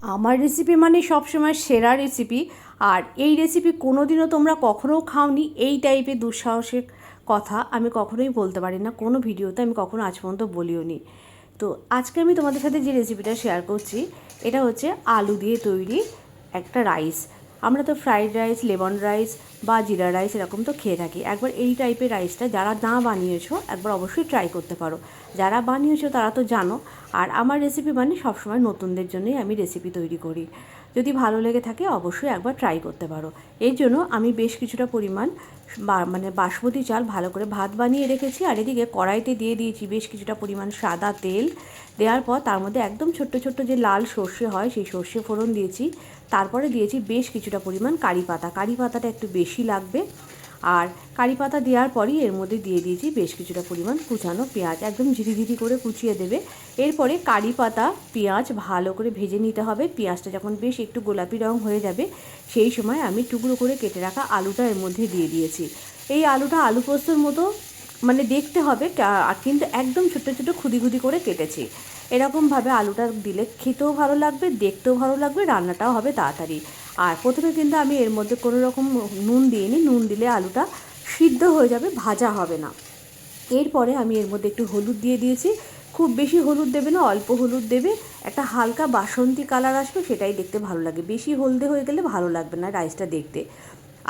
আমার রেসিপি মানে সবসময় সেরা রেসিপি। আর এই রেসিপি কোনো দিনও তোমরা কখনও খাওনি, এই টাইপের দুঃসাহসিক কথা আমি কখনোই বলতে পারি না, কোনো ভিডিওতে আমি কখনো আজ পর্যন্ত বলিও নি। তো আজকে আমি তোমাদের সাথে যে রেসিপিটা শেয়ার করছি এটা হচ্ছে আলু দিয়ে তৈরি একটা রাইস। আমরা তো ফ্রাইড রাইস, লেমন রাইস বা জিরা রাইস এরকম তো খেয়ে থাকি। একবার এই টাইপের রাইসটা যারা না বানিয়েছো একবার অবশ্যই ট্রাই করতে পারো। যারা বানিয়েছো তারা তো জানো। আর আমার রেসিপি মানে সবসময় নতুনদের জন্যই আমি রেসিপি তৈরি করি। যদি ভালো লেগে থাকে অবশ্যই একবার ট্রাই করতে পারো। এই জন্য আমি বেশ কিছুটা পরিমাণ মানে বাসমতি চাল ভালো করে ভাত বানিয়ে রেখেছি। আর এদিকে কড়াইতে দিয়ে দিয়েছি বেশ কিছুটা পরিমাণ সাদা তেল। দেওয়ার পর তার মধ্যে একদম ছোট্ট ছোট্ট যে লাল সর্ষে হয় সেই সর্ষে ফোড়ন দিয়েছি। তারপরে দিয়েছি বেশ কিছুটা পরিমাণ কারি পাতা। কারি পাতাটা একটু বেশি লাগবে। আর কারি পাতা দেওয়ার পরই এর মধ্যে দিয়ে দিয়েছি বেশ কিছুটা পরিমাণ কুচানো পেঁয়াজ, একদম ঝিরিঝিরি করে কুচিয়ে দেবে। এরপরে কারি পাতা পেঁয়াজ ভালো করে ভেজে নিতে হবে। পেঁয়াজটা যখন বেশ একটু গোলাপি রং হয়ে যাবে সেই সময় আমি টুকরো করে কেটে রাখা আলুটা এর মধ্যে দিয়ে দিয়েছি। এই আলুটা আলু পোস্তর মতো মানে দেখতে হবে, আর কিন্তু একদম ছোটো ছোটো খুদি খুদি করে কেটেছি। এরকমভাবে আলুটা দিলে খেতেও ভালো লাগবে, দেখতেও ভালো লাগবে, রান্নাটাও হবে তাড়াতাড়ি। আর প্রথমে কিন্তু আমি এর মধ্যে কোনো রকম নুন দিইনি, নুন দিলে আলুটা সিদ্ধ হয়ে যাবে, ভাজা হবে না। এরপরে আমি এর মধ্যে একটু হলুদ দিয়ে দিয়েছি। খুব বেশি হলুদ দেবে না, অল্প হলুদ দেবে, একটা হালকা বাসন্তী কালার আসবে, সেটাই দেখতে ভালো লাগে। বেশি হলদে হয়ে গেলে ভালো লাগবে না রাইসটা দেখতে।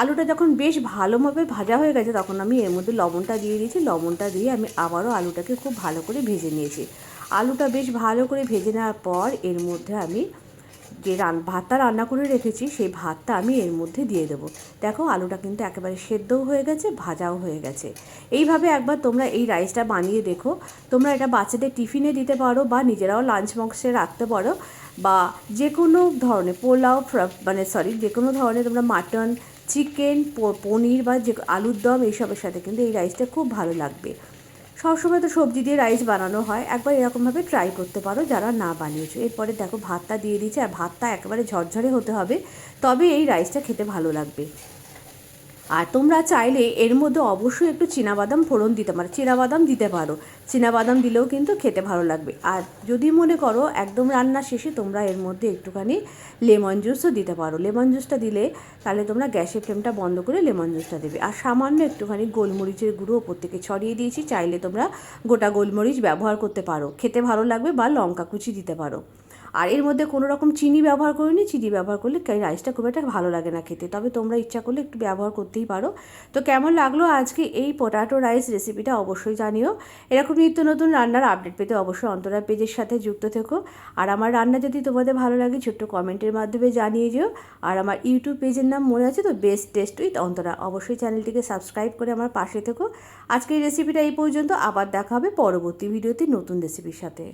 আলুটা যখন বেশ ভালোভাবে ভাজা হয়ে গেছে তখন আমি এর মধ্যে লবণটা দিয়ে দিয়েছি। লবণটা দিয়ে আমি আবারও আলুটাকে খুব ভালো করে ভেজে নিয়েছি। আলুটা বেশ ভালো করে ভেজে নেওয়ার পর এর মধ্যে আমি যে ভাতটা রান্না করে রেখেছি সেই ভাতটা আমি এর মধ্যে দিয়ে দেবো। দেখো আলুটা কিন্তু একেবারে সেদ্ধও হয়ে গেছে, ভাজাও হয়ে গেছে। এইভাবে একবার তোমরা এই রাইসটা বানিয়ে দেখো। তোমরা এটা বাচ্চাদের টিফিনে দিতে পারো বা নিজেরাও লাঞ্চ বক্সে রাখতে পারো, বা যে কোনো ধরনের পোলাও যে কোনো ধরনের তোমরা মাটন, চিকেন, পনির বা যে আলুর দম এইসবের সাথে কিন্তু এই রাইসটা খুব ভালো লাগবে। সবসময় তো সবজি দিয়ে রাইস বানানো হয়, একবার এরকমভাবে ট্রাই করতে পারো যারা না বানিয়েছো। এরপরে দেখো ভাতটা দিয়ে দিয়েছি, আর ভাতটা একেবারে ঝরঝরে হতে হবে, তবে এই রাইসটা খেতে ভালো লাগবে। আর তোমরা চাইলে এর মধ্যে অবশ্যই একটু চীনাবাদাম ফোড়ন দিতে পারো, চীনাবাদাম দিতে পারো। চীনাবাদাম দিলেও কিন্তু খেতে ভালো লাগবে। আর যদি মনে করো একদম রান্না শেষে তোমরা এর মধ্যে একটুখানি লেমন জুসও দিতে পারো। লেমন জুসটা দিলে তাহলে তোমরা গ্যাসের ফ্লেমটা বন্ধ করে লেমন জুসটা দেবে। আর সামান্য একটুখানি গোলমরিচের গুঁড়ো ওপর থেকে ছড়িয়ে দিয়েছি, চাইলে তোমরা গোটা গোলমরিচ ব্যবহার করতে পারো, খেতে ভালো লাগবে, বা লঙ্কা কুচি দিতে পারো। আর এর মধ্যে কোনো রকম চিনি ব্যবহার করিনি। চিনি ব্যবহার করলে রাইসটা খুব একটা ভালো লাগে না খেতে, তবে তোমরা ইচ্ছা করলে একটু ব্যবহার করতেই পারো। তো কেমন লাগলো আজকে এই পটাটো রাইস রেসিপিটা অবশ্যই জানিও। এরকম নিত্য নতুন রান্নার আপডেট পেতে অবশ্যই অন্তরা পেজের সাথে যুক্ত থেকো। আর আমার রান্না যদি তোমাদের ভালো লাগে ছোট্ট কমেন্টের মাধ্যমে জানিয়ে যেও। আর আমার ইউটিউব পেজের নাম মনে আছে তো, বেস্ট টেস্ট উইথ অন্তরা। অবশ্যই চ্যানেলটিকে সাবস্ক্রাইব করে আমার পাশে থেকো। আজকে এই রেসিপিটা এই পর্যন্ত, আবার দেখা হবে পরবর্তী ভিডিওতে নতুন রেসিপির সাথে।